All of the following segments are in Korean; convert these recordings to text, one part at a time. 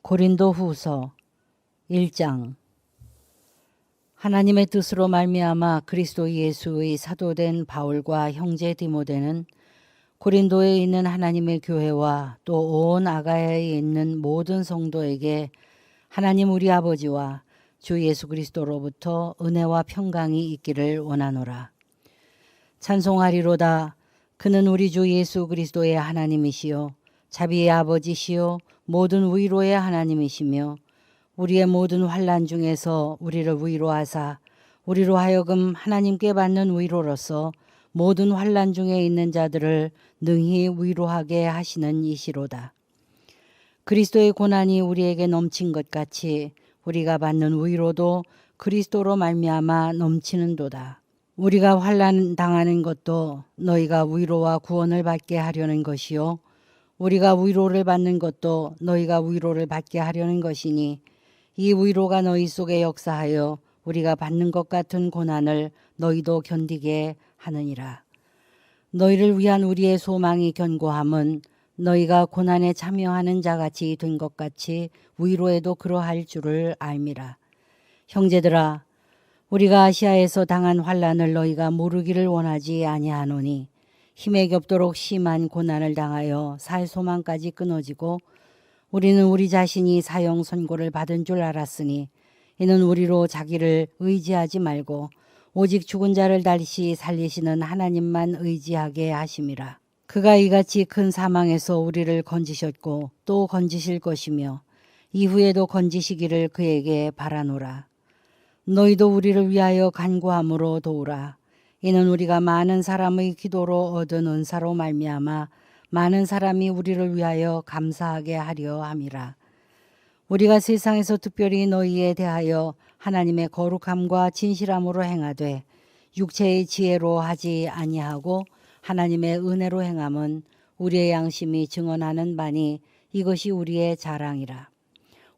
고린도후서 1장. 하나님의 뜻으로 말미암아 그리스도 예수의 사도된 바울과 형제 디모데는 고린도에 있는 하나님의 교회와 또 온 아가야에 있는 모든 성도에게 하나님 우리 아버지와 주 예수 그리스도로부터 은혜와 평강이 있기를 원하노라. 찬송하리로다. 그는 우리 주 예수 그리스도의 하나님이시요 자비의 아버지시요 모든 위로의 하나님이시며 우리의 모든 환난 중에서 우리를 위로하사 우리로 하여금 하나님께 받는 위로로서 모든 환난 중에 있는 자들을 능히 위로하게 하시는 이시로다. 그리스도의 고난이 우리에게 넘친 것 같이 우리가 받는 위로도 그리스도로 말미암아 넘치는도다. 우리가 환난 당하는 것도 너희가 위로와 구원을 받게 하려는 것이요 우리가 위로를 받는 것도 너희가 위로를 받게 하려는 것이니 이 위로가 너희 속에 역사하여 우리가 받는 것 같은 고난을 너희도 견디게 하느니라. 너희를 위한 우리의 소망이 견고함은 너희가 고난에 참여하는 자같이 된 것 같이 위로에도 그러할 줄을 알미라. 형제들아, 우리가 아시아에서 당한 환난을 너희가 모르기를 원하지 아니하노니 힘에 겹도록 심한 고난을 당하여 살 소망까지 끊어지고 우리는 우리 자신이 사형 선고를 받은 줄 알았으니 이는 우리로 자기를 의지하지 말고 오직 죽은 자를 다시 살리시는 하나님만 의지하게 하심이라. 그가 이같이 큰 사망에서 우리를 건지셨고 또 건지실 것이며 이후에도 건지시기를 그에게 바라노라. 너희도 우리를 위하여 간구함으로 도우라. 이는 우리가 많은 사람의 기도로 얻은 은사로 말미암아 많은 사람이 우리를 위하여 감사하게 하려 함이라. 우리가 세상에서 특별히 너희에 대하여 하나님의 거룩함과 진실함으로 행하되 육체의 지혜로 하지 아니하고 하나님의 은혜로 행함은 우리의 양심이 증언하는 바니 이것이 우리의 자랑이라.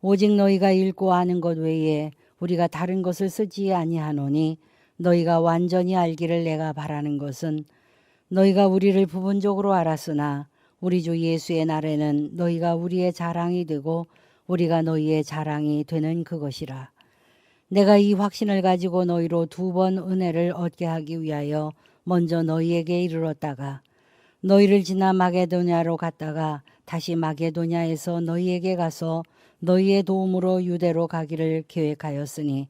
오직 너희가 읽고 아는 것 외에 우리가 다른 것을 쓰지 아니하노니 너희가 완전히 알기를 내가 바라는 것은 너희가 우리를 부분적으로 알았으나 우리 주 예수의 날에는 너희가 우리의 자랑이 되고 우리가 너희의 자랑이 되는 그것이라. 내가 이 확신을 가지고 너희로 2번 은혜를 얻게 하기 위하여 먼저 너희에게 이르렀다가 너희를 지나 마게도냐로 갔다가 다시 마게도냐에서 너희에게 가서 너희의 도움으로 유대로 가기를 계획하였으니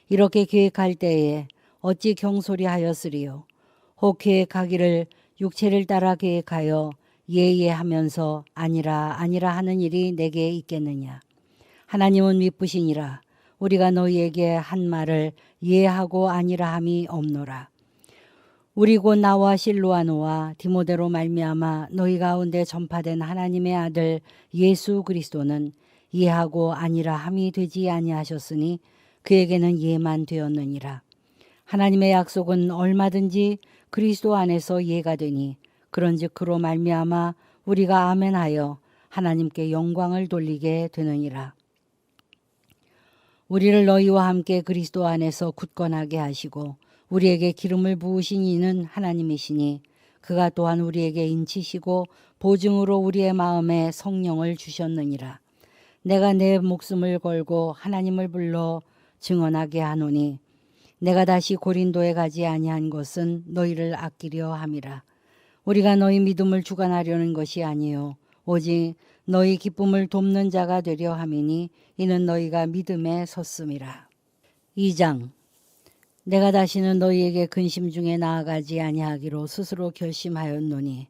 이렇게 계획할 때에 어찌 경솔이하였으리요. 혹 계획하기를 육체를 따라 계획하여 예하면서 아니라 하는 일이 내게 있겠느냐. 하나님은 미쁘시니라. 우리가 너희에게 한 말을 예하고 아니라 함이 없노라. 우리 곧 나와 실로아노와 디모데로 말미암아 너희 가운데 전파된 하나님의 아들 예수 그리스도는 예하고 아니라 함이 되지 아니하셨으니 그에게는 예만 되었느니라. 하나님의 약속은 얼마든지 그리스도 안에서 예가 되니 그런즉 그로 말미암아 우리가 아멘하여 하나님께 영광을 돌리게 되느니라. 우리를 너희와 함께 그리스도 안에서 굳건하게 하시고 우리에게 기름을 부으신 이는 하나님이시니 그가 또한 우리에게 인치시고 보증으로 우리의 마음에 성령을 주셨느니라. 내가 내 목숨을 걸고 하나님을 불러 증언하게 하노니 내가 다시 고린도에 가지 아니한 것은 너희를 아끼려 함이라. 우리가 너희 믿음을 주관하려는 것이 아니요 오직 너희 기쁨을 돕는 자가 되려 함이니 이는 너희가 믿음에 섰음이라. 2장. 내가 다시는 너희에게 근심 중에 나아가지 아니하기로 스스로 결심하였노니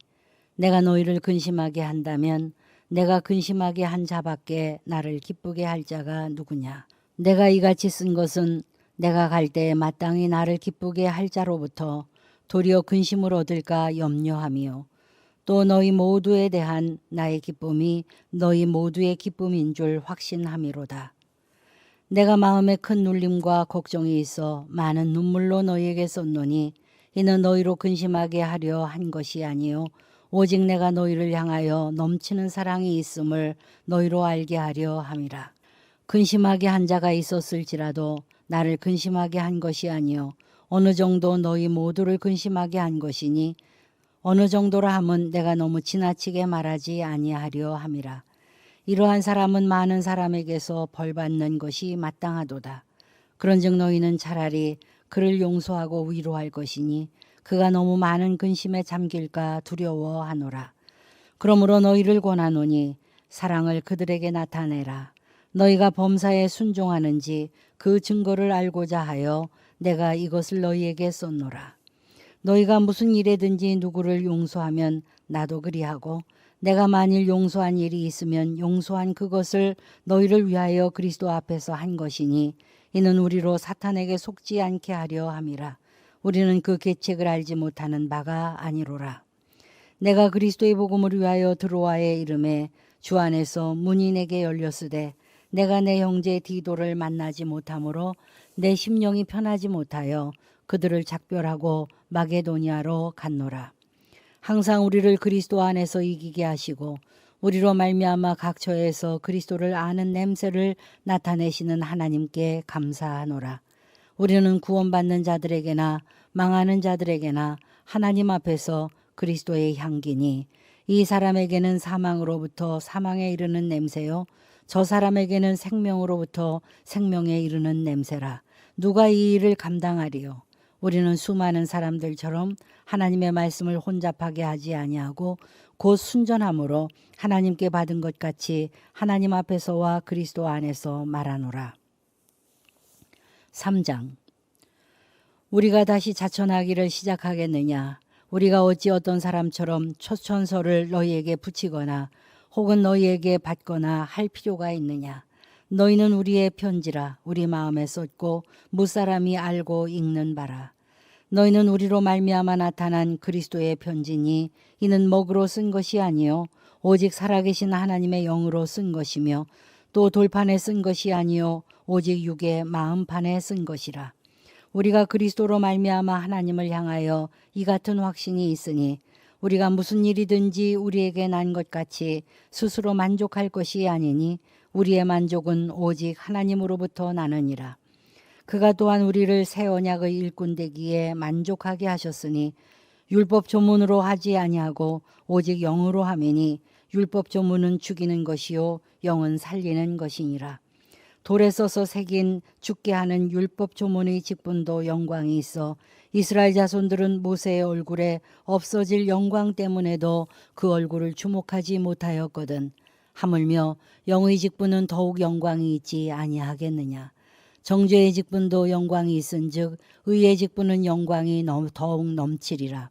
내가 너희를 근심하게 한다면 내가 근심하게 한 자밖에 나를 기쁘게 할 자가 누구냐. 내가 이같이 쓴 것은 내가 갈 때에 마땅히 나를 기쁘게 할 자로부터 도리어 근심을 얻을까 염려하며 또 너희 모두에 대한 나의 기쁨이 너희 모두의 기쁨인 줄 확신함이로다. 내가 마음에 큰 눌림과 걱정이 있어 많은 눈물로 너희에게 썼노니 이는 너희로 근심하게 하려 한 것이 아니요 오직 내가 너희를 향하여 넘치는 사랑이 있음을 너희로 알게 하려 함이라. 근심하게 한 자가 있었을지라도 나를 근심하게 한 것이 아니요 어느 정도 너희 모두를 근심하게 한 것이니 어느 정도라 함은 내가 너무 지나치게 말하지 아니하려 함이라. 이러한 사람은 많은 사람에게서 벌받는 것이 마땅하도다. 그런즉 너희는 차라리 그를 용서하고 위로할 것이니 그가 너무 많은 근심에 잠길까 두려워하노라. 그러므로 너희를 권하노니 사랑을 그들에게 나타내라. 너희가 범사에 순종하는지 그 증거를 알고자 하여 내가 이것을 너희에게 썼노라. 너희가 무슨 일에든지 누구를 용서하면 나도 그리하고 내가 만일 용서한 일이 있으면 용서한 그것을 너희를 위하여 그리스도 앞에서 한 것이니 이는 우리로 사탄에게 속지 않게 하려 함이라. 우리는 그 계책을 알지 못하는 바가 아니로라. 내가 그리스도의 복음을 위하여 드로아에 이름에 주 안에서 문이 내게 열렸으되 내가 내 형제 디도를 만나지 못하므로 내 심령이 편하지 못하여 그들을 작별하고 마게도니아로 갔노라. 항상 우리를 그리스도 안에서 이기게 하시고 우리로 말미암아 각 처에서 그리스도를 아는 냄새를 나타내시는 하나님께 감사하노라. 우리는 구원받는 자들에게나 망하는 자들에게나 하나님 앞에서 그리스도의 향기니 이 사람에게는 사망으로부터 사망에 이르는 냄새요 저 사람에게는 생명으로부터 생명에 이르는 냄새라. 누가 이 일을 감당하리요? 우리는 수많은 사람들처럼 하나님의 말씀을 혼잡하게 하지 아니하고 곧 순전함으로 하나님께 받은 것 같이 하나님 앞에서와 그리스도 안에서 말하노라. 3장. 우리가 다시 자천하기를 시작하겠느냐? 우리가 어찌 어떤 사람처럼 초천서를 너희에게 붙이거나 혹은 너희에게 받거나 할 필요가 있느냐? 너희는 우리의 편지라 우리 마음에 썼고 무사람이 알고 읽는 바라. 너희는 우리로 말미암아 나타난 그리스도의 편지니 이는 먹으로 쓴 것이 아니요 오직 살아계신 하나님의 영으로 쓴 것이며 또 돌판에 쓴 것이 아니요 오직 육의 마음판에 쓴 것이라. 우리가 그리스도로 말미암아 하나님을 향하여 이 같은 확신이 있으니 우리가 무슨 일이든지 우리에게 난 것 같이 스스로 만족할 것이 아니니 우리의 만족은 오직 하나님으로부터 나느니라. 그가 또한 우리를 새 언약의 일꾼 되기에 만족하게 하셨으니 율법 조문으로 하지 아니하고 오직 영으로 함이니 율법 조문은 죽이는 것이요 영은 살리는 것이니라. 돌에 써서 새긴 죽게 하는 율법 조문의 직분도 영광이 있어 이스라엘 자손들은 모세의 얼굴에 없어질 영광 때문에도 그 얼굴을 주목하지 못하였거든. 하물며 영의 직분은 더욱 영광이 있지 아니하겠느냐. 정죄의 직분도 영광이 있은즉 의의 직분은 영광이 더욱 넘치리라.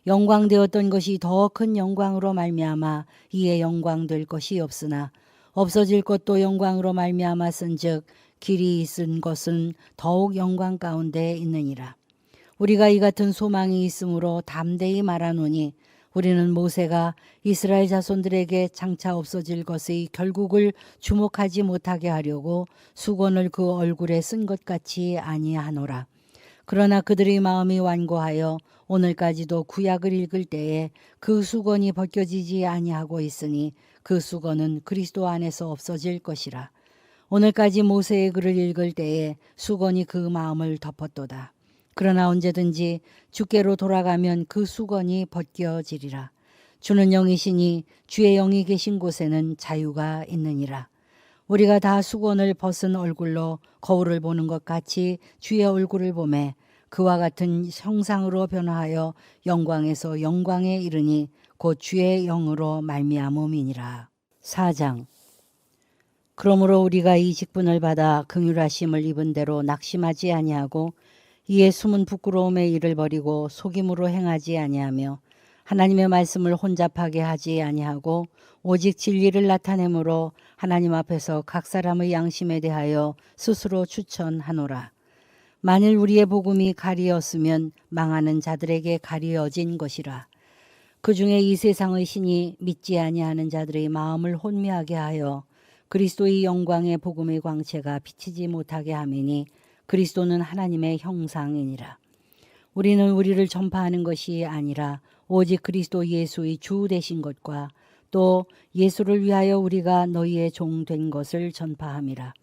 영광되었던 것이 더 큰 영광으로 말미암아 이에 영광될 것이 없으나 없어질 것도 영광으로 말미암아 쓴즉 길이 있은 것은 더욱 영광 가운데 있느니라. 우리가 이 같은 소망이 있으므로 담대히 말하노니 우리는 모세가 이스라엘 자손들에게 장차 없어질 것의 결국을 주목하지 못하게 하려고 수건을 그 얼굴에 쓴 것 같이 아니하노라. 그러나 그들의 마음이 완고하여 오늘까지도 구약을 읽을 때에 그 수건이 벗겨지지 아니하고 있으니 그 수건은 그리스도 안에서 없어질 것이라. 오늘까지 모세의 글을 읽을 때에 수건이 그 마음을 덮었도다. 그러나 언제든지 주께로 돌아가면 그 수건이 벗겨지리라. 주는 영이시니 주의 영이 계신 곳에는 자유가 있느니라. 우리가 다 수건을 벗은 얼굴로 거울을 보는 것 같이 주의 얼굴을 보매 그와 같은 형상으로 변화하여 영광에서 영광에 이르니 곧 주의 영으로 말미암음이니라. 4장. 그러므로 우리가 이 직분을 받아 긍휼하심을 입은 대로 낙심하지 아니하고 이에 숨은 부끄러움의 일을 버리고 속임으로 행하지 아니하며 하나님의 말씀을 혼잡하게 하지 아니하고 오직 진리를 나타내므로 하나님 앞에서 각 사람의 양심에 대하여 스스로 추천하노라. 만일 우리의 복음이 가리었으면 망하는 자들에게 가리어진 것이라. 그 중에 이 세상의 신이 믿지 아니하는 자들의 마음을 혼미하게 하여 그리스도의 영광의 복음의 광채가 비치지 못하게 함이니 그리스도는 하나님의 형상이니라. 우리는 우리를 전파하는 것이 아니라 오직 그리스도 예수의 주 되신 것과 또 예수를 위하여 우리가 너희의 종 된 것을 전파함이라.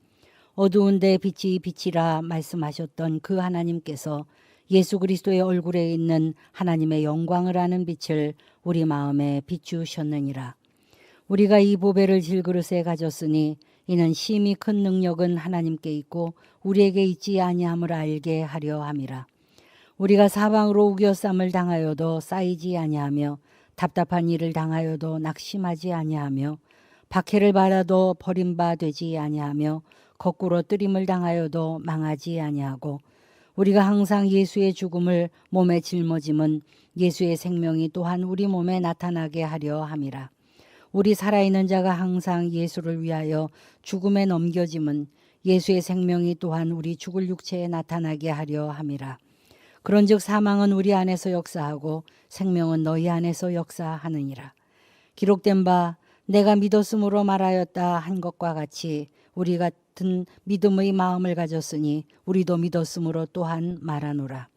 어두운데 빛이 빛이라 말씀하셨던 그 하나님께서 예수 그리스도의 얼굴에 있는 하나님의 영광을 아는 빛을 우리 마음에 비추셨느니라. 우리가 이 보배를 질그릇에 가졌으니 이는 심히 큰 능력은 하나님께 있고 우리에게 있지 아니함을 알게 하려 함이라. 우리가 사방으로 우겨쌈을 당하여도 쌓이지 아니하며 답답한 일을 당하여도 낙심하지 아니하며 박해를 받아도 버림바 되지 아니하며 거꾸로 뜨림을 당하여도 망하지 아니하고 우리가 항상 예수의 죽음을 몸에 짊어짐은 예수의 생명이 또한 우리 몸에 나타나게 하려 함이라. 우리 살아있는 자가 항상 예수를 위하여 죽음에 넘겨짐은 예수의 생명이 또한 우리 죽을 육체에 나타나게 하려 함이라. 그런즉 사망은 우리 안에서 역사하고 생명은 너희 안에서 역사하느니라. 기록된 바 내가 믿었으므로 말하였다 한 것과 같이 우리 같은 믿음의 마음을 가졌으니 우리도 믿었으므로 또한 말하노라.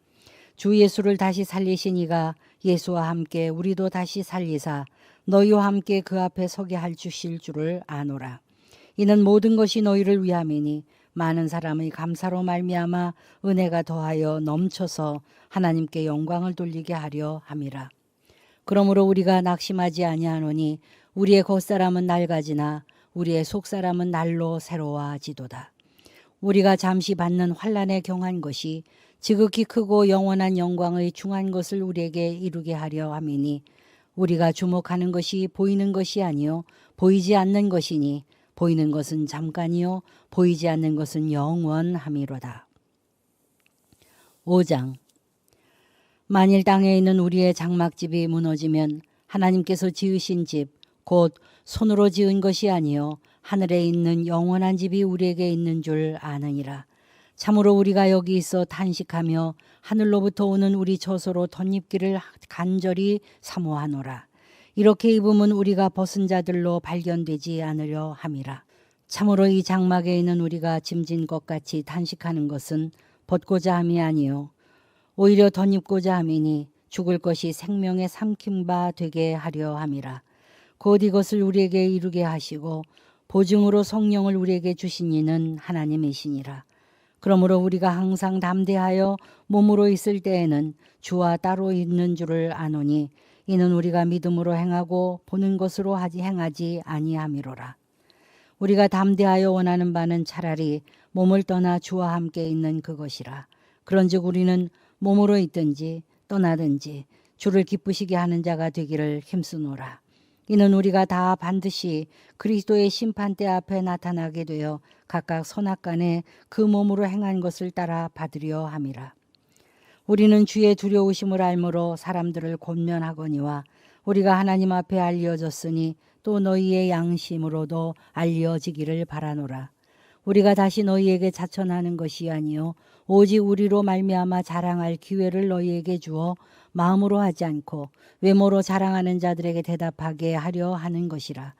주 예수를 다시 살리신 이가 예수와 함께 우리도 다시 살리사 너희와 함께 그 앞에 서게 할 주실 줄을 아노라. 이는 모든 것이 너희를 위함이니 많은 사람의 감사로 말미암아 은혜가 더하여 넘쳐서 하나님께 영광을 돌리게 하려 함이라. 그러므로 우리가 낙심하지 아니하노니 우리의 겉사람은 낡아지나 우리의 속사람은 날로 새로워지도다. 우리가 잠시 받는 환난에 경한 것이 지극히 크고 영원한 영광의 중한 것을 우리에게 이루게 하려 함이니 우리가 주목하는 것이 보이는 것이 아니요 보이지 않는 것이니 보이는 것은 잠깐이요 보이지 않는 것은 영원함이로다. 5장. 만일 땅에 있는 우리의 장막집이 무너지면 하나님께서 지으신 집 곧 손으로 지은 것이 아니요 하늘에 있는 영원한 집이 우리에게 있는 줄 아느니라. 참으로 우리가 여기 있어 탄식하며 하늘로부터 오는 우리 처소로 덧입기를 간절히 사모하노라. 이렇게 입으면 우리가 벗은 자들로 발견되지 않으려 함이라. 참으로 이 장막에 있는 우리가 짐진 것 같이 탄식하는 것은 벗고자 함이 아니요 오히려 덧입고자 함이니 죽을 것이 생명의 삼킨 바 되게 하려 함이라. 곧 이것을 우리에게 이루게 하시고 보증으로 성령을 우리에게 주신 이는 하나님이시니라. 그러므로 우리가 항상 담대하여 몸으로 있을 때에는 주와 따로 있는 줄을 아노니 이는 우리가 믿음으로 행하고 보는 것으로 행하지 아니함이로라. 우리가 담대하여 원하는 바는 차라리 몸을 떠나 주와 함께 있는 그것이라. 그런즉 우리는 몸으로 있든지 떠나든지 주를 기쁘시게 하는 자가 되기를 힘쓰노라. 이는 우리가 다 반드시 그리스도의 심판대 앞에 나타나게 되어 각각 선악간에 그 몸으로 행한 것을 따라 받으려 함이라. 우리는 주의 두려우심을 알므로 사람들을 권면하거니와 우리가 하나님 앞에 알려졌으니 또 너희의 양심으로도 알려지기를 바라노라. 우리가 다시 너희에게 자천하는 것이 아니요 오직 우리로 말미암아 자랑할 기회를 너희에게 주어 마음으로 하지 않고 외모로 자랑하는 자들에게 대답하게 하려 하는 것이라.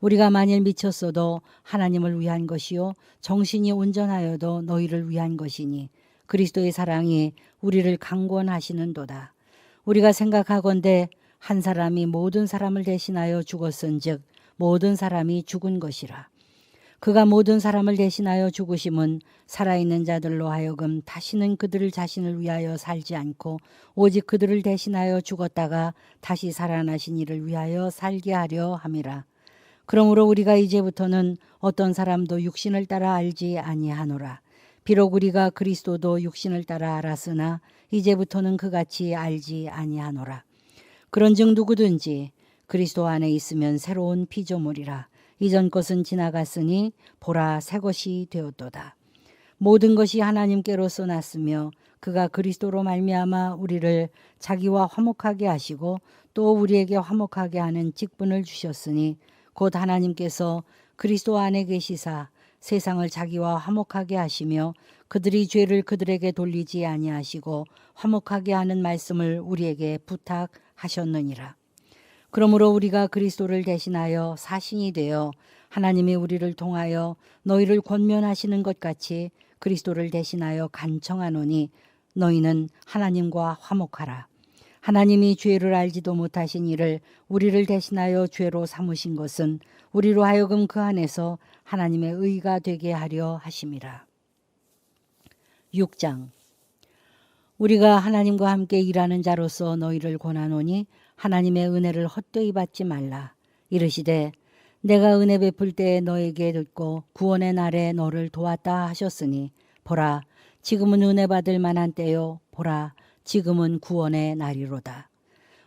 우리가 만일 미쳤어도 하나님을 위한 것이요 정신이 온전하여도 너희를 위한 것이니 그리스도의 사랑이 우리를 강권하시는도다. 우리가 생각하건대 한 사람이 모든 사람을 대신하여 죽었은즉 모든 사람이 죽은 것이라. 그가 모든 사람을 대신하여 죽으심은 살아있는 자들로 하여금 다시는 그들 자신을 위하여 살지 않고 오직 그들을 대신하여 죽었다가 다시 살아나신 이를 위하여 살게 하려 함이라. 그러므로 우리가 이제부터는 어떤 사람도 육신을 따라 알지 아니하노라. 비록 우리가 그리스도도 육신을 따라 알았으나 이제부터는 그같이 알지 아니하노라. 그런즉 누구든지 그리스도 안에 있으면 새로운 피조물이라. 이전 것은 지나갔으니 보라 새 것이 되었도다. 모든 것이 하나님께로서 났으며 그가 그리스도로 말미암아 우리를 자기와 화목하게 하시고 또 우리에게 화목하게 하는 직분을 주셨으니 곧 하나님께서 그리스도 안에 계시사 세상을 자기와 화목하게 하시며 그들이 죄를 그들에게 돌리지 아니하시고 화목하게 하는 말씀을 우리에게 부탁하셨느니라. 그러므로 우리가 그리스도를 대신하여 사신이 되어 하나님이 우리를 통하여 너희를 권면하시는 것 같이 그리스도를 대신하여 간청하노니 너희는 하나님과 화목하라. 하나님이 죄를 알지도 못하신 이를 우리를 대신하여 죄로 삼으신 것은 우리로 하여금 그 안에서 하나님의 의가 되게 하려 하심이라. 6장. 우리가 하나님과 함께 일하는 자로서 너희를 권하노니 하나님의 은혜를 헛되이 받지 말라. 이르시되 내가 은혜 베풀 때에 너에게 듣고 구원의 날에 너를 도왔다 하셨으니 보라 지금은 은혜 받을 만한 때요 보라 지금은 구원의 날이로다.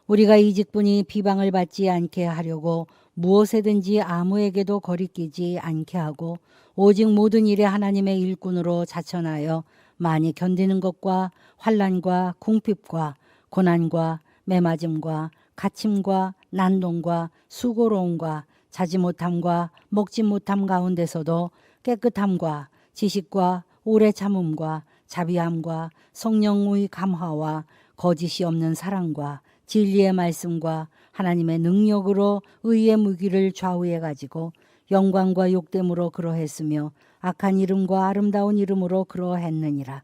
우리가 이 직분이 비방을 받지 않게 하려고 무엇에든지 아무에게도 거리끼지 않게 하고 오직 모든 일에 하나님의 일꾼으로 자천하여 많이 견디는 것과 환난과 궁핍과 고난과 매맞음과 갇힘과 난동과 수고로움과 자지 못함과 먹지 못함 가운데서도 깨끗함과 지식과 오래 참음과 자비함과 성령의 감화와 거짓이 없는 사랑과 진리의 말씀과 하나님의 능력으로 의의 무기를 좌우해 가지고 영광과 욕됨으로 그러했으며 악한 이름과 아름다운 이름으로 그러했느니라.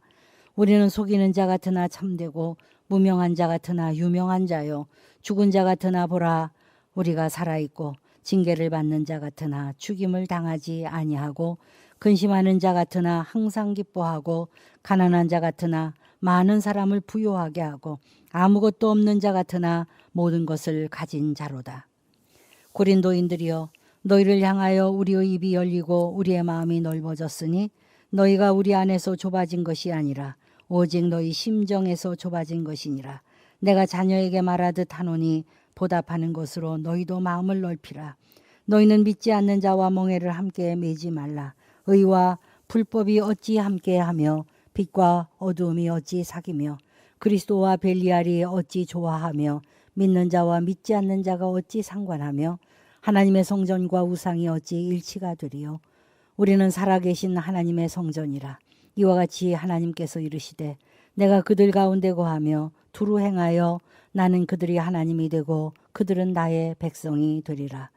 우리는 속이는 자 같으나 참되고 무명한 자 같으나 유명한 자요 죽은 자 같으나 보라 우리가 살아있고 징계를 받는 자 같으나 죽임을 당하지 아니하고 근심하는 자 같으나 항상 기뻐하고 가난한 자 같으나 많은 사람을 부요하게 하고 아무것도 없는 자 같으나 모든 것을 가진 자로다. 고린도인들이여 너희를 향하여 우리의 입이 열리고 우리의 마음이 넓어졌으니 너희가 우리 안에서 좁아진 것이 아니라 오직 너희 심정에서 좁아진 것이니라. 내가 자녀에게 말하듯 하노니 보답하는 것으로 너희도 마음을 넓히라. 너희는 믿지 않는 자와 멍에를 함께 매지 말라. 의와 불법이 어찌 함께하며 빛과 어두움이 어찌 사귀며 그리스도와 벨리알이 어찌 좋아하며 믿는 자와 믿지 않는 자가 어찌 상관하며 하나님의 성전과 우상이 어찌 일치가 되리요. 우리는 살아계신 하나님의 성전이라. 이와 같이 하나님께서 이르시되 내가 그들 가운데 거하며 두루 행하여 나는 그들이 하나님이 되고 그들은 나의 백성이 되리라.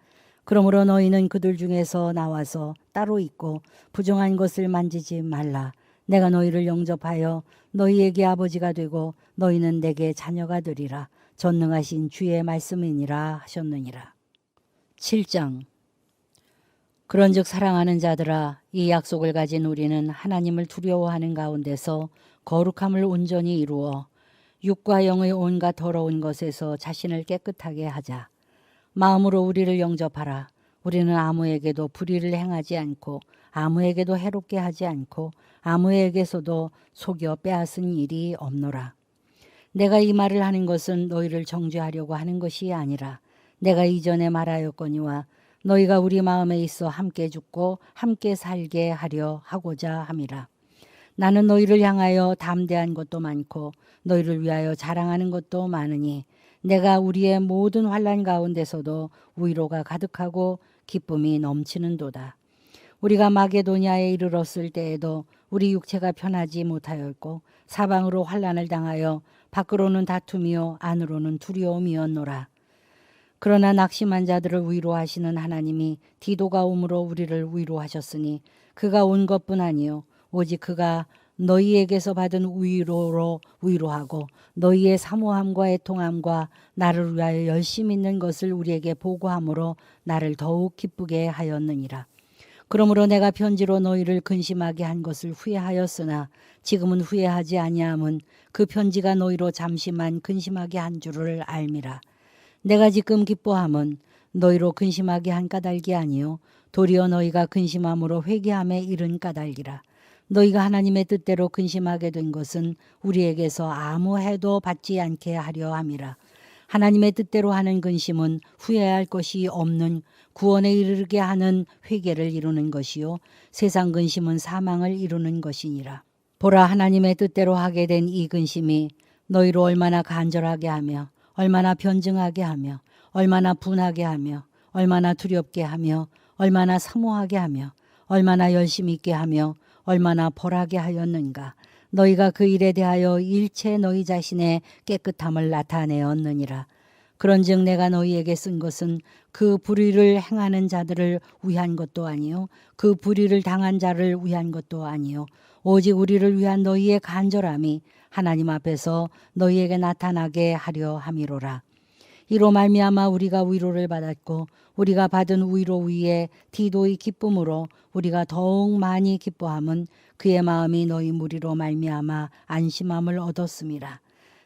그러므로 너희는 그들 중에서 나와서 따로 있고 부정한 것을 만지지 말라. 내가 너희를 영접하여 너희에게 아버지가 되고 너희는 내게 자녀가 되리라. 전능하신 주의 말씀이니라 하셨느니라. 7장. 그런즉 사랑하는 자들아 이 약속을 가진 우리는 하나님을 두려워하는 가운데서 거룩함을 온전히 이루어 육과 영의 온갖 더러운 것에서 자신을 깨끗하게 하자. 마음으로 우리를 영접하라. 우리는 아무에게도 불의를 행하지 않고 아무에게도 해롭게 하지 않고 아무에게서도 속여 빼앗은 일이 없노라. 내가 이 말을 하는 것은 너희를 정죄하려고 하는 것이 아니라 내가 이전에 말하였거니와 너희가 우리 마음에 있어 함께 죽고 함께 살게 하려 하고자 함이라. 나는 너희를 향하여 담대한 것도 많고 너희를 위하여 자랑하는 것도 많으니 내가 우리의 모든 환난 가운데서도 위로가 가득하고 기쁨이 넘치는도다. 우리가 마게도냐에 이르렀을 때에도 우리 육체가 편하지 못하였고 사방으로 환난을 당하여 밖으로는 다툼이요 안으로는 두려움이었노라. 그러나 낙심한 자들을 위로하시는 하나님이 디도가 오므로 우리를 위로하셨으니 그가 온 것뿐 아니요 오직 그가 너희에게서 받은 위로로 위로하고 너희의 사모함과 애통함과 나를 위하여 열심히 있는 것을 우리에게 보고함으로 나를 더욱 기쁘게 하였느니라. 그러므로 내가 편지로 너희를 근심하게 한 것을 후회하였으나 지금은 후회하지 아니함은 그 편지가 너희로 잠시만 근심하게 한 줄을 알미라. 내가 지금 기뻐함은 너희로 근심하게 한 까닭이 아니요 도리어 너희가 근심함으로 회개함에 이른 까닭이라. 너희가 하나님의 뜻대로 근심하게 된 것은 우리에게서 아무 해도 받지 않게 하려 함이라. 하나님의 뜻대로 하는 근심은 후회할 것이 없는 구원에 이르게 하는 회개를 이루는 것이요 세상 근심은 사망을 이루는 것이니라. 보라 하나님의 뜻대로 하게 된 이 근심이 너희로 얼마나 간절하게 하며 얼마나 변증하게 하며 얼마나 분하게 하며 얼마나 두렵게 하며 얼마나 사모하게 하며 얼마나 열심 있게 하며 얼마나 벌하게 하였는가. 너희가 그 일에 대하여 일체 너희 자신의 깨끗함을 나타내었느니라. 그런즉 내가 너희에게 쓴 것은 그 불의를 행하는 자들을 위한 것도 아니요 그 불의를 당한 자를 위한 것도 아니요 오직 우리를 위한 너희의 간절함이 하나님 앞에서 너희에게 나타나게 하려 함이로라. 이로 말미암아 우리가 위로를 받았고 우리가 받은 위로 위에 디도의 기쁨으로 우리가 더욱 많이 기뻐함은 그의 마음이 너희 무리로 말미암아 안심함을 얻었음이라.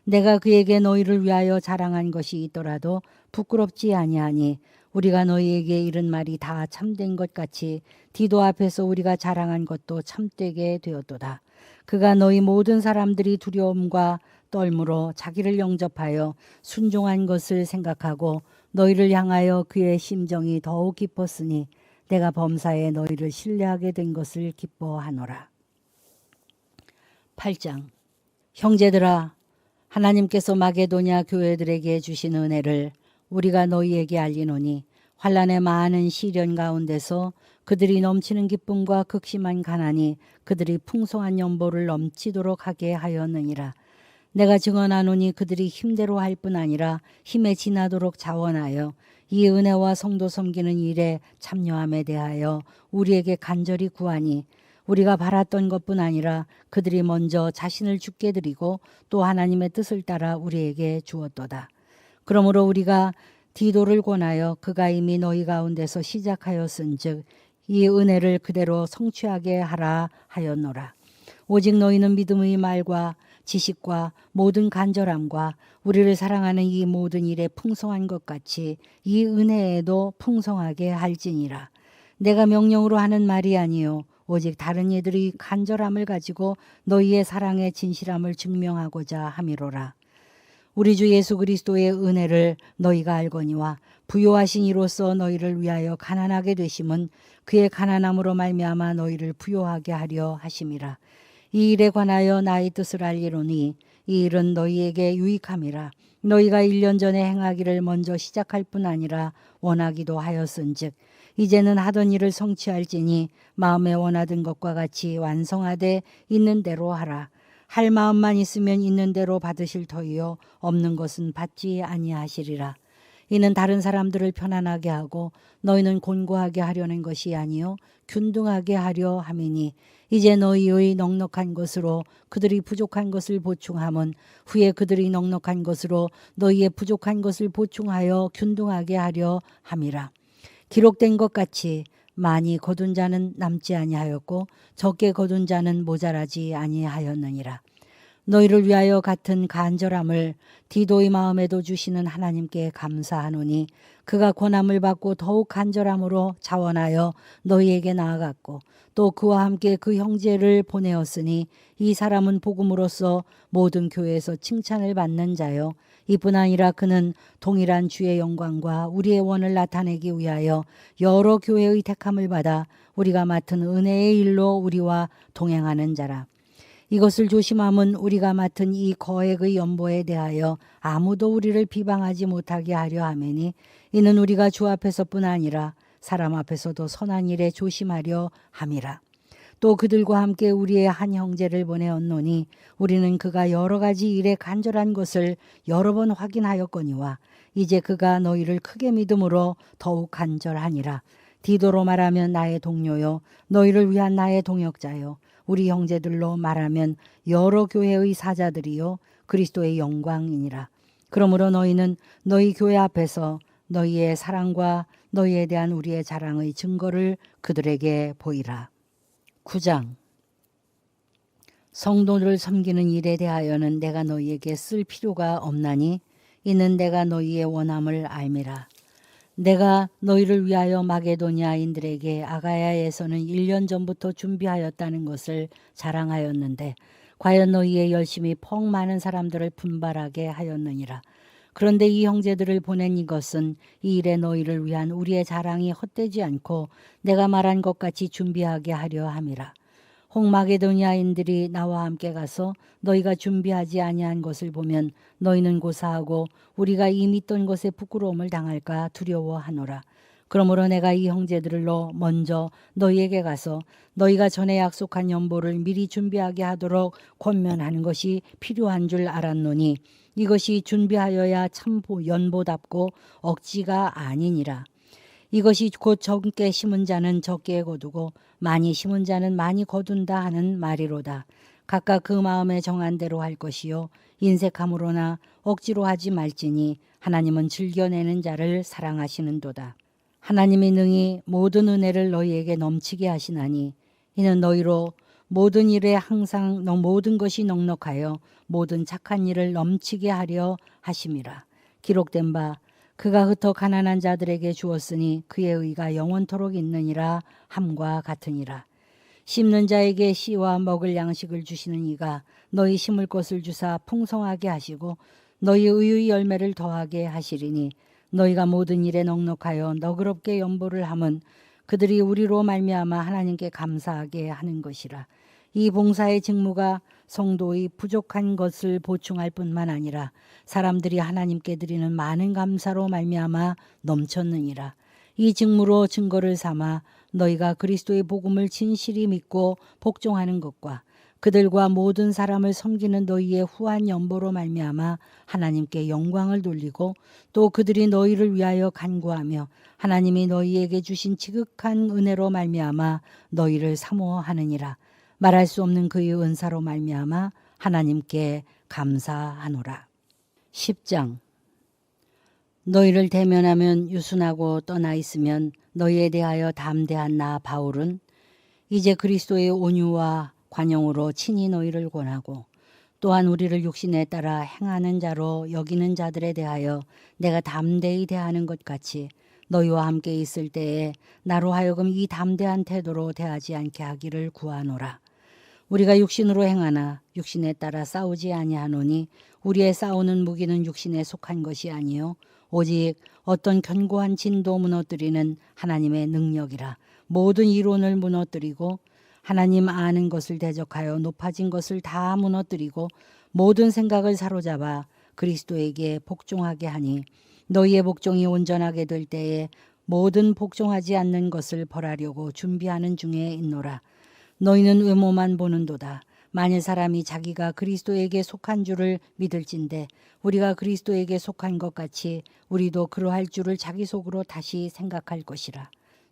내가 그에게 너희를 위하여 자랑한 것이 있더라도 부끄럽지 아니하니 우리가 너희에게 이른 말이 다 참된 것 같이 디도 앞에서 우리가 자랑한 것도 참되게 되었도다. 그가 너희 모든 사람들이 두려움과 떨므로 자기를 영접하여 순종한 것을 생각하고 너희를 향하여 그의 심정이 더욱 깊었으니 내가 범사에 너희를 신뢰하게 된 것을 기뻐하노라. 8장. 형제들아, 하나님께서 마게도냐 교회들에게 주신 은혜를 우리가 너희에게 알리노니 환난의 많은 시련 가운데서 그들이 넘치는 기쁨과 극심한 가난이 그들이 풍성한 연보를 넘치도록 하게 하였느니라. 내가 증언하노니 그들이 힘대로 할 뿐 아니라 힘에 지나도록 자원하여 이 은혜와 성도 섬기는 일에 참여함에 대하여 우리에게 간절히 구하니 우리가 바랐던 것뿐 아니라 그들이 먼저 자신을 주께 드리고 또 하나님의 뜻을 따라 우리에게 주었도다. 그러므로 우리가 디도를 권하여 그가 이미 너희 가운데서 시작하였은즉 이 은혜를 그대로 성취하게 하라 하였노라. 오직 너희는 믿음의 말과 지식과 모든 간절함과 우리를 사랑하는 이 모든 일에 풍성한 것 같이 이 은혜에도 풍성하게 할지니라. 내가 명령으로 하는 말이 아니요 오직 다른 이들이 간절함을 가지고 너희의 사랑의 진실함을 증명하고자 함이로라. 우리 주 예수 그리스도의 은혜를 너희가 알거니와 부요하신 이로써 너희를 위하여 가난하게 되심은 그의 가난함으로 말미암아 너희를 부요하게 하려 하심이라. 이 일에 관하여 나의 뜻을 알리노니 이 일은 너희에게 유익함이라. 너희가 1년 전에 행하기를 먼저 시작할 뿐 아니라 원하기도 하였은즉 이제는 하던 일을 성취할지니 마음에 원하던 것과 같이 완성하되 있는 대로 하라. 할 마음만 있으면 있는 대로 받으실 터이요 없는 것은 받지 아니하시리라. 이는 다른 사람들을 편안하게 하고 너희는 곤고하게 하려는 것이 아니요 균등하게 하려 함이니 이제 너희의 넉넉한 것으로 그들이 부족한 것을 보충함은 후에 그들이 넉넉한 것으로 너희의 부족한 것을 보충하여 균등하게 하려 함이라. 기록된 것 같이 많이 거둔 자는 남지 아니하였고 적게 거둔 자는 모자라지 아니하였느니라. 너희를 위하여 같은 간절함을 디도의 마음에도 주시는 하나님께 감사하노니 그가 권함을 받고 더욱 간절함으로 자원하여 너희에게 나아갔고 또 그와 함께 그 형제를 보내었으니 이 사람은 복음으로써 모든 교회에서 칭찬을 받는 자요 이뿐 아니라 그는 동일한 주의 영광과 우리의 원을 나타내기 위하여 여러 교회의 택함을 받아 우리가 맡은 은혜의 일로 우리와 동행하는 자라. 이것을 조심함은 우리가 맡은 이 거액의 연보에 대하여 아무도 우리를 비방하지 못하게 하려 하매니 이는 우리가 주 앞에서뿐 아니라 사람 앞에서도 선한 일에 조심하려 함이라. 또 그들과 함께 우리의 한 형제를 보내었노니 우리는 그가 여러 가지 일에 간절한 것을 여러 번 확인하였거니와 이제 그가 너희를 크게 믿음으로 더욱 간절하니라. 디도로 말하면 나의 동료요 너희를 위한 나의 동역자요 우리 형제들로 말하면 여러 교회의 사자들이요 그리스도의 영광이니라. 그러므로 너희는 너희 교회 앞에서 너희의 사랑과 너희에 대한 우리의 자랑의 증거를 그들에게 보이라. 9장. 성도를 섬기는 일에 대하여는 내가 너희에게 쓸 필요가 없나니 이는 내가 너희의 원함을 알미라. 내가 너희를 위하여 마게도냐인들에게 아가야에서는 1년 전부터 준비하였다는 것을 자랑하였는데 과연 너희의 열심이 퍽 많은 사람들을 분발하게 하였느니라. 그런데 이 형제들을 보낸 이것은 이 일에 너희를 위한 우리의 자랑이 헛되지 않고 내가 말한 것 같이 준비하게 하려 함이라. 홍마게도냐인들이 나와 함께 가서 너희가 준비하지 아니한 것을 보면 너희는 고사하고 우리가 이미 있던 것에 부끄러움을 당할까 두려워하노라. 그러므로 내가 이 형제들로 먼저 너희에게 가서 너희가 전에 약속한 연보를 미리 준비하게 하도록 권면하는 것이 필요한 줄 알았노니 이것이 준비하여야 참 연보답고 억지가 아니니라. 이것이 곧 적게 심은 자는 적게 거두고 많이 심은 자는 많이 거둔다 하는 말이로다. 각각 그 마음에 정한 대로 할 것이요 인색함으로나 억지로 하지 말지니 하나님은 즐겨내는 자를 사랑하시는도다. 하나님이 능히 모든 은혜를 너희에게 넘치게 하시나니 이는 너희로 모든 일에 항상 모든 것이 넉넉하여 모든 착한 일을 넘치게 하려 하심이라. 기록된 바 그가 흩어 가난한 자들에게 주었으니 그의 의가 영원토록 있느니라 함과 같으니라. 심는 자에게 씨와 먹을 양식을 주시는 이가 너희 심을 것을 주사 풍성하게 하시고 너희 의의 열매를 더하게 하시리니 너희가 모든 일에 넉넉하여 너그럽게 연보를 함은 그들이 우리로 말미암아 하나님께 감사하게 하는 것이라. 이 봉사의 직무가 성도의 부족한 것을 보충할 뿐만 아니라 사람들이 하나님께 드리는 많은 감사로 말미암아 넘쳤느니라. 이 직무로 증거를 삼아 너희가 그리스도의 복음을 진실히 믿고 복종하는 것과 그들과 모든 사람을 섬기는 너희의 후한 연보로 말미암아 하나님께 영광을 돌리고 또 그들이 너희를 위하여 간구하며 하나님이 너희에게 주신 지극한 은혜로 말미암아 너희를 사모하느니라. 말할 수 없는 그의 은사로 말미암아 하나님께 감사하노라. 10장. 너희를 대면하면 유순하고 떠나 있으면 너희에 대하여 담대한 나 바울은 이제 그리스도의 온유와 관용으로 친히 너희를 권하고 또한 우리를 육신에 따라 행하는 자로 여기는 자들에 대하여 내가 담대히 대하는 것 같이 너희와 함께 있을 때에 나로 하여금 이 담대한 태도로 대하지 않게 하기를 구하노라. 우리가 육신으로 행하나 육신에 따라 싸우지 아니하노니 우리의 싸우는 무기는 육신에 속한 것이 아니요 오직 어떤 견고한 진도 무너뜨리는 하나님의 능력이라. 모든 이론을 무너뜨리고 하나님 아는 것을 대적하여 높아진 것을 다 무너뜨리고 모든 생각을 사로잡아 그리스도에게 복종하게 하니 너희의 복종이 온전하게 될 때에 모든 복종하지 않는 것을 벌하려고 준비하는 중에 있노라. 너희는 외모만 보는도다. 만일 사람이 자기가 그리스도에게 속한 줄을 믿을진대 우리가 그리스도에게 속한 것 같이 우리도 그러할 줄을 자기 속으로 다시 생각할 것이라.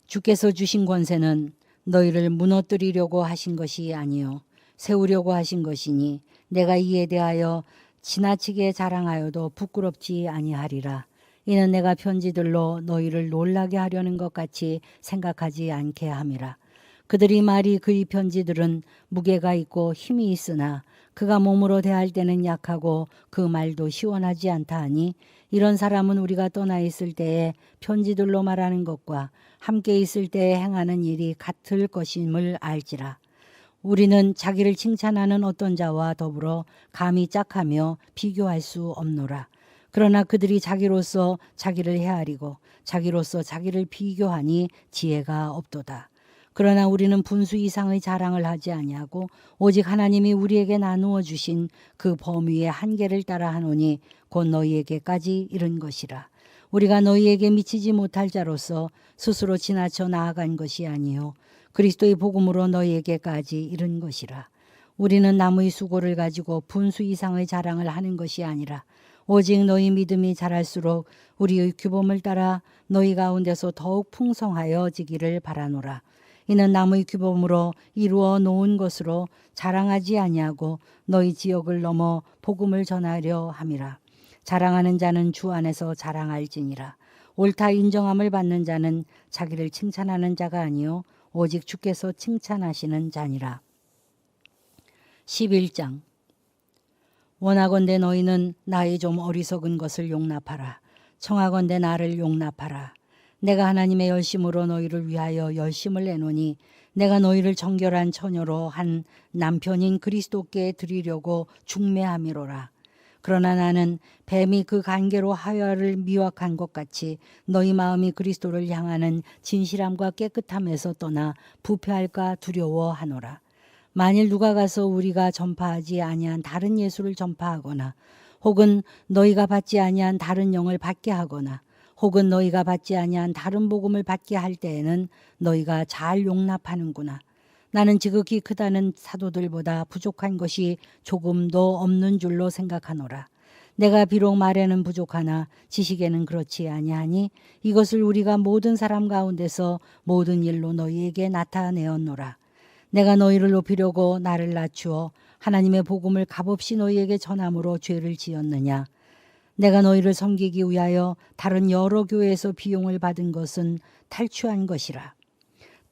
주께서 주신 권세는 너희를 무너뜨리려고 하신 것이 아니요 세우려고 하신 것이니 내가 이에 대하여 지나치게 자랑하여도 부끄럽지 아니하리라. 이는 내가 편지들로 너희를 놀라게 하려는 것 같이 생각하지 않게 함이라. 그들이 말이 그의 편지들은 무게가 있고 힘이 있으나 그가 몸으로 대할 때는 약하고 그 말도 시원하지 않다 하니 이런 사람은 우리가 떠나 있을 때에 편지들로 말하는 것과 함께 있을 때에 행하는 일이 같을 것임을 알지라. 우리는 자기를 칭찬하는 어떤 자와 더불어 감히 짝하며 비교할 수 없노라. 그러나 그들이 자기로서 자기를 헤아리고 자기로서 자기를 비교하니 지혜가 없도다. 그러나 우리는 분수 이상의 자랑을 하지 아니하고 오직 하나님이 우리에게 나누어 주신 그 범위의 한계를 따라 하노니 곧 너희에게까지 이른 것이라. 우리가 너희에게 미치지 못할 자로서 스스로 지나쳐 나아간 것이 아니요 그리스도의 복음으로 너희에게까지 이른 것이라. 우리는 남의 수고를 가지고 분수 이상의 자랑을 하는 것이 아니라 오직 너희 믿음이 자랄수록 우리의 규범을 따라 너희 가운데서 더욱 풍성하여지기를 바라노라. 이는 남의 규범으로 이루어 놓은 것으로 자랑하지 아니하고 너희 지역을 넘어 복음을 전하려 함이라. 자랑하는 자는 주 안에서 자랑할지니라. 옳다 인정함을 받는 자는 자기를 칭찬하는 자가 아니요 오직 주께서 칭찬하시는 자니라. 11장. 원하건대 너희는 나의 좀 어리석은 것을 용납하라. 청하건대 나를 용납하라. 내가 하나님의 열심으로 너희를 위하여 열심을 내노니 내가 너희를 정결한 처녀로 한 남편인 그리스도께 드리려고 중매함이로라. 그러나 나는 뱀이 그 간계로 하와를 미혹한 것 같이 너희 마음이 그리스도를 향하는 진실함과 깨끗함에서 떠나 부패할까 두려워하노라. 만일 누가 가서 우리가 전파하지 아니한 다른 예수를 전파하거나 혹은 너희가 받지 아니한 다른 영을 받게 하거나 혹은 너희가 받지 아니한 다른 복음을 받게 할 때에는 너희가 잘 용납하는구나. 나는 지극히 크다는 사도들보다 부족한 것이 조금도 없는 줄로 생각하노라. 내가 비록 말에는 부족하나 지식에는 그렇지 아니하니 이것을 우리가 모든 사람 가운데서 모든 일로 너희에게 나타내었노라. 내가 너희를 높이려고 나를 낮추어 하나님의 복음을 값없이 너희에게 전함으로 죄를 지었느냐. 내가 너희를 섬기기 위하여 다른 여러 교회에서 비용을 받은 것은 탈취한 것이라.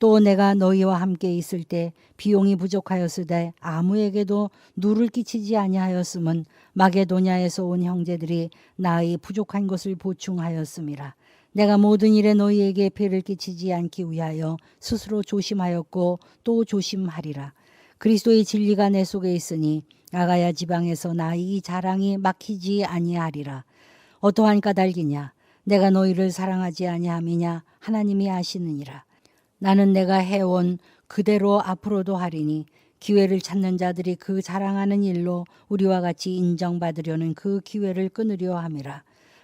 또 내가 너희와 함께 있을 때 비용이 부족하였으되 아무에게도 누를 끼치지 아니하였음은 마게도냐에서 온 형제들이 나의 부족한 것을 보충하였음이라. 내가 모든 일에 너희에게 폐를 끼치지 않기 위하여 스스로 조심하였고 또 조심하리라. 그리스도의 진리가 내 속에 있으니 아가야 지방에서 나의 자랑이 막히지 아니하리라. 어떠한 까닭이냐? 내가 너희를 사랑하지 아니함이냐? 하나님이 아시느니라. 나는 내가 해온 그대로 앞으로도 하리니 기회를 찾는 자들이 그 자랑하는 일로 우리와 같이 인정받으려는 그 기회를 끊으려 함이라.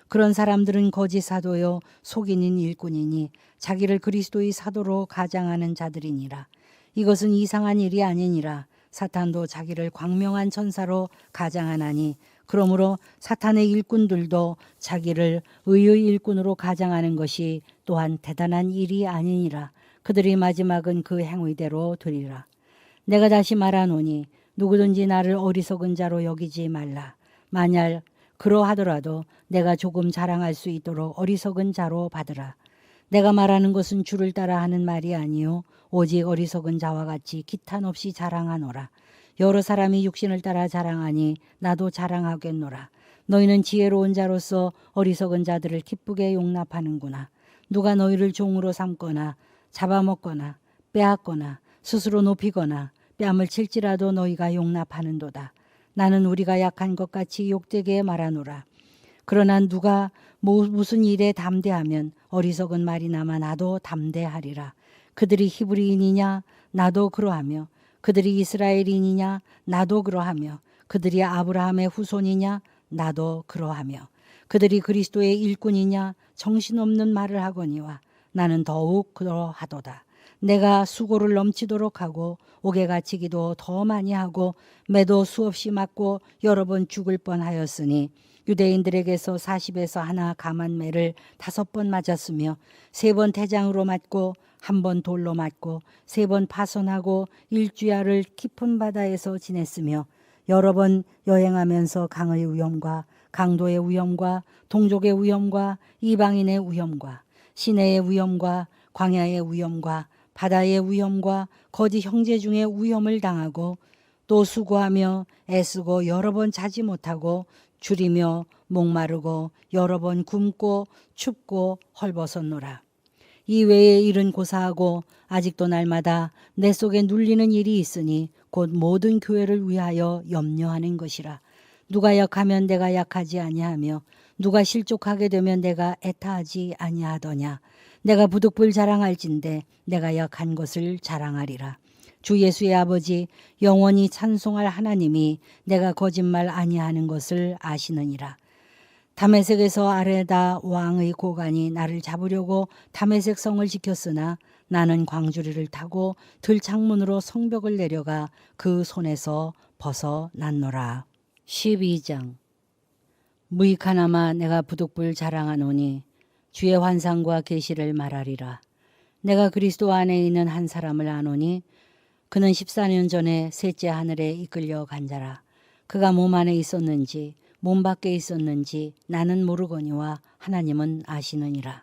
그런 사람들은 거짓 사도요 속인인 일꾼이니 자기를 그리스도의 사도로 가장하는 자들이니라. 이것은 이상한 일이 아니니라. 사탄도 자기를 광명한 천사로 가장하나니 그러므로 사탄의 일꾼들도 자기를 의의 일꾼으로 가장하는 것이 또한 대단한 일이 아니니라. 그들의 마지막은 그 행위대로 되리라. 내가 다시 말하노니 누구든지 나를 어리석은 자로 여기지 말라. 만약 그러하더라도 내가 조금 자랑할 수 있도록 어리석은 자로 받으라. 내가 말하는 것은 주를 따라 하는 말이 아니요 오직 어리석은 자와 같이 기탄 없이 자랑하노라. 여러 사람이 육신을 따라 자랑하니 나도 자랑하겠노라. 너희는 지혜로운 자로서 어리석은 자들을 기쁘게 용납하는구나. 누가 너희를 종으로 삼거나 잡아먹거나 빼앗거나 스스로 높이거나 뺨을 칠지라도 너희가 용납하는도다. 나는 우리가 약한 것 같이 욕되게 말하노라. 그러나 누가 무슨 일에 담대하면 어리석은 말이나마 나도 담대하리라. 그들이 히브리인이냐 나도 그러하며 그들이 이스라엘인이냐 나도 그러하며 그들이 아브라함의 후손이냐 나도 그러하며 그들이 그리스도의 일꾼이냐 정신없는 말을 하거니와 나는 더욱 그러하도다. 내가 수고를 넘치도록 하고 옥에 갇히기도 더 많이 하고 매도 수없이 맞고 여러 번 죽을 뻔하였으니 유대인들에게서 40에서 하나 감한 매를 5번 맞았으며 3번 태장으로 맞고 1번 돌로 맞고 3번 파손하고 일주야를 깊은 바다에서 지냈으며 여러 번 여행하면서 강의 위험과 강도의 위험과 동족의 위험과 이방인의 위험과 시내의 위험과 광야의 위험과 바다의 위험과 거짓 형제 중에 위험을 당하고 또 수고하며 애쓰고 여러 번 자지 못하고 줄이며 목마르고 여러 번 굶고 춥고 헐벗었노라. 이 외의 일은 고사하고 아직도 날마다 내 속에 눌리는 일이 있으니 곧 모든 교회를 위하여 염려하는 것이라. 누가 약하면 내가 약하지 아니하며 누가 실족하게 되면 내가 애타하지 아니하더냐. 내가 부득불 자랑할진대 내가 약한 것을 자랑하리라. 주 예수의 아버지 영원히 찬송할 하나님이 내가 거짓말 아니하는 것을 아시느니라. 다메섹에서 아레다 왕의 고관이 나를 잡으려고 다메섹 성을 지켰으나 나는 광주리를 타고 들창문으로 성벽을 내려가 그 손에서 벗어났노라. 12장. 무익하나마 내가 부득불 자랑하노니 주의 환상과 계시를 말하리라. 내가 그리스도 안에 있는 한 사람을 아노니 그는 14년 전에 셋째 하늘에 이끌려 간 자라. 그가 몸 안에 있었는지 몸 밖에 있었는지 나는 모르거니와 하나님은 아시느니라.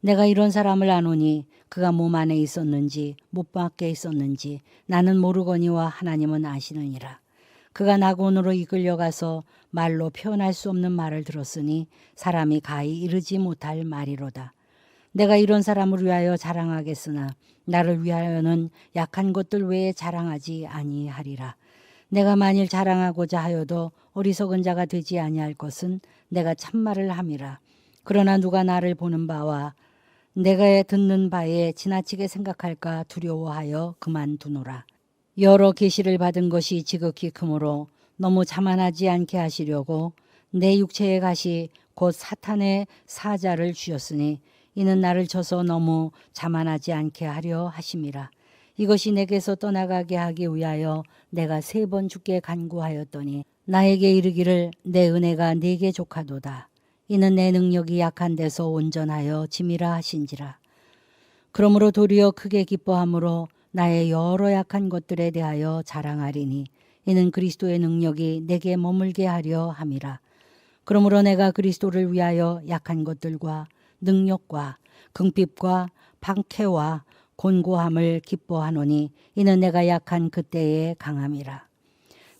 내가 이런 사람을 아노니 그가 몸 안에 있었는지 몸 밖에 있었는지 나는 모르거니와 하나님은 아시느니라. 그가 낙원으로 이끌려가서 말로 표현할 수 없는 말을 들었으니 사람이 가히 이르지 못할 말이로다. 내가 이런 사람을 위하여 자랑하겠으나 나를 위하여는 약한 것들 외에 자랑하지 아니하리라. 내가 만일 자랑하고자 하여도 어리석은 자가 되지 아니할 것은 내가 참말을 함이라. 그러나 누가 나를 보는 바와 내가 듣는 바에 지나치게 생각할까 두려워하여 그만두노라. 여러 계시를 받은 것이 지극히 크므로 너무 자만하지 않게 하시려고 내 육체의 가시 곧 사탄의 사자를 주셨으니 이는 나를 쳐서 너무 자만하지 않게 하려 하심이라. 이것이 내게서 떠나가게 하기 위하여 내가 3번 주께 간구하였더니 나에게 이르기를 내 은혜가 네게 족하도다. 이는 내 능력이 약한 데서 온전하여 짐이라 하신지라. 그러므로 도리어 크게 기뻐함으로 나의 여러 약한 것들에 대하여 자랑하리니 이는 그리스도의 능력이 내게 머물게 하려 함이라. 그러므로 내가 그리스도를 위하여 약한 것들과 능력과 궁핍과 박해와 곤고함을 기뻐하노니 이는 내가 약한 그때의 강함이라.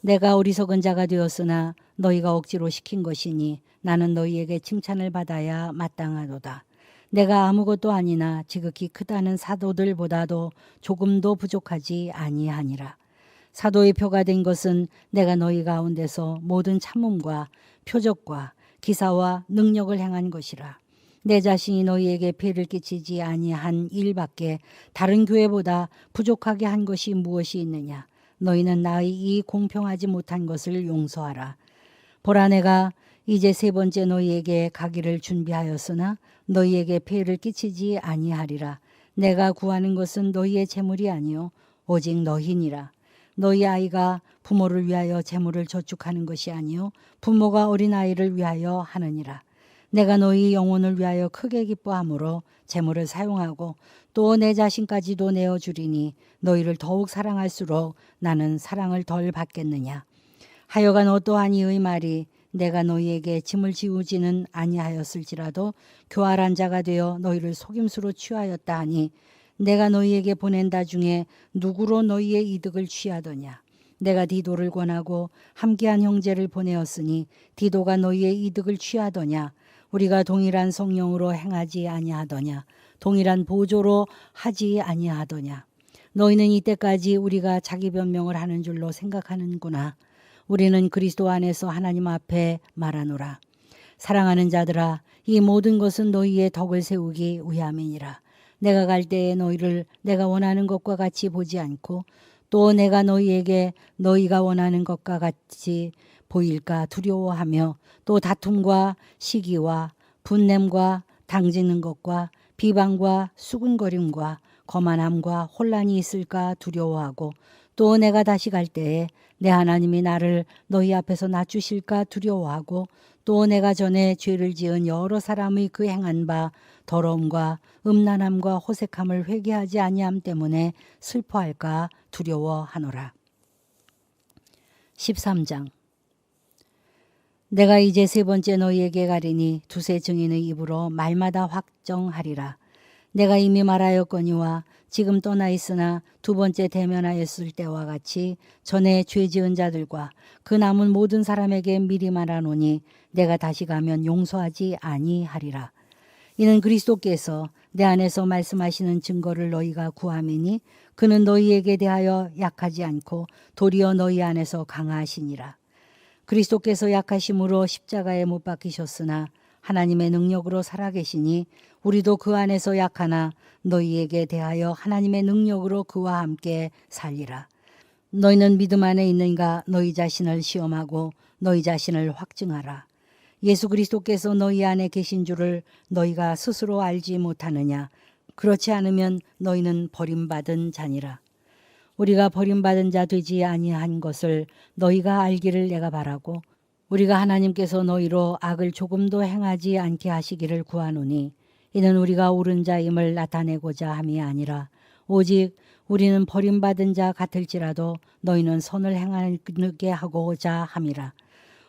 내가 어리석은 자가 되었으나 너희가 억지로 시킨 것이니 나는 너희에게 칭찬을 받아야 마땅하도다. 내가 아무것도 아니나 지극히 크다는 사도들보다도 조금도 부족하지 아니하니라. 사도의 표가 된 것은 내가 너희 가운데서 모든 참음과 표적과 기사와 능력을 행한 것이라. 내 자신이 너희에게 폐를 끼치지 아니한 일밖에 다른 교회보다 부족하게 한 것이 무엇이 있느냐. 너희는 나의 이 공평하지 못한 것을 용서하라. 보라, 내가 이제 세 번째 너희에게 가기를 준비하였으나 너희에게 폐를 끼치지 아니하리라. 내가 구하는 것은 너희의 재물이 아니요 오직 너희니라. 너희 아이가 부모를 위하여 재물을 저축하는 것이 아니요 부모가 어린아이를 위하여 하느니라. 내가 너희 영혼을 위하여 크게 기뻐함으로 재물을 사용하고 또 내 자신까지도 내어주리니 너희를 더욱 사랑할수록 나는 사랑을 덜 받겠느냐. 하여간 어떠한 이의 말이 내가 너희에게 짐을 지우지는 아니하였을지라도 교활한 자가 되어 너희를 속임수로 취하였다 하니 내가 너희에게 보낸다 중에 누구로 너희의 이득을 취하더냐. 내가 디도를 권하고 함께한 형제를 보내었으니 디도가 너희의 이득을 취하더냐. 우리가 동일한 성령으로 행하지 아니하더냐. 동일한 보조로 하지 아니하더냐. 너희는 이때까지 우리가 자기 변명을 하는 줄로 생각하는구나. 우리는 그리스도 안에서 하나님 앞에 말하노라. 사랑하는 자들아, 이 모든 것은 너희의 덕을 세우기 위함이니라. 내가 갈 때에 너희를 내가 원하는 것과 같이 보지 않고 또 내가 너희에게 너희가 원하는 것과 같이 보일까 두려워하며 또 다툼과 시기와 분냄과 당짓는 것과 비방과 수군거림과 거만함과 혼란이 있을까 두려워하고 또 내가 다시 갈 때에 내 하나님이 나를 너희 앞에서 낮추실까 두려워하고 또 내가 전에 죄를 지은 여러 사람의 그 행한 바 더러움과 음란함과 호색함을 회개하지 아니함 때문에 슬퍼할까 두려워하노라. 13장. 내가 이제 세 번째 너희에게 가리니 두세 증인의 입으로 말마다 확정하리라. 내가 이미 말하였거니와 지금 떠나 있으나 두 번째 대면하였을 때와 같이 전에 죄 지은 자들과 그 남은 모든 사람에게 미리 말하노니 내가 다시 가면 용서하지 아니하리라. 이는 그리스도께서 내 안에서 말씀하시는 증거를 너희가 구함이니 그는 너희에게 대하여 약하지 않고 도리어 너희 안에서 강하시니라. 그리스도께서 약하심으로 십자가에 못 박히셨으나 하나님의 능력으로 살아계시니 우리도 그 안에서 약하나 너희에게 대하여 하나님의 능력으로 그와 함께 살리라. 너희는 믿음 안에 있는가 너희 자신을 시험하고 너희 자신을 확증하라. 예수 그리스도께서 너희 안에 계신 줄을 너희가 스스로 알지 못하느냐. 그렇지 않으면 너희는 버림받은 자니라. 우리가 버림받은 자 되지 아니한 것을 너희가 알기를 내가 바라고 우리가 하나님께서 너희로 악을 조금도 행하지 않게 하시기를 구하노니 이는 우리가 옳은 자임을 나타내고자 함이 아니라 오직 우리는 버림받은 자 같을지라도 너희는 선을 행하게 하고자 함이라.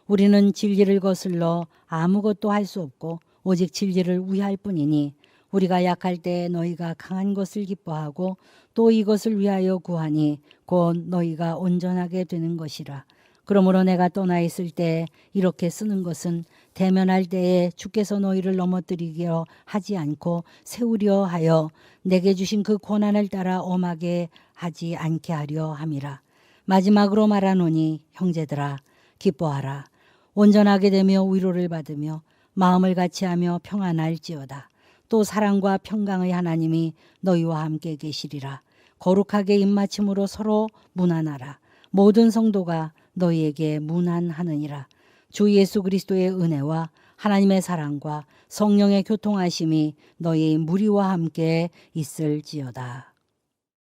우리는 진리를 거슬러 아무것도 할 수 없고 오직 진리를 위할 뿐이니 우리가 약할 때 너희가 강한 것을 기뻐하고 또 이것을 위하여 구하니 곧 너희가 온전하게 되는 것이라. 그러므로 내가 떠나 있을 때 이렇게 쓰는 것은 대면할 때에 주께서 너희를 넘어뜨리려 하지 않고 세우려 하여 내게 주신 그 고난을 따라 엄하게 하지 않게 하려 함이라. 마지막으로 말하노니 형제들아 기뻐하라. 온전하게 되며 위로를 받으며 마음을 같이하며 평안할지어다. 또 사랑과 평강의 하나님이 너희와 함께 계시리라. 거룩하게 입맞춤으로 서로 문안하라. 모든 성도가 너희에게 문안하느니라. 주 예수 그리스도의 은혜와 하나님의 사랑과 성령의 교통하심이 너희 무리와 함께 있을지어다.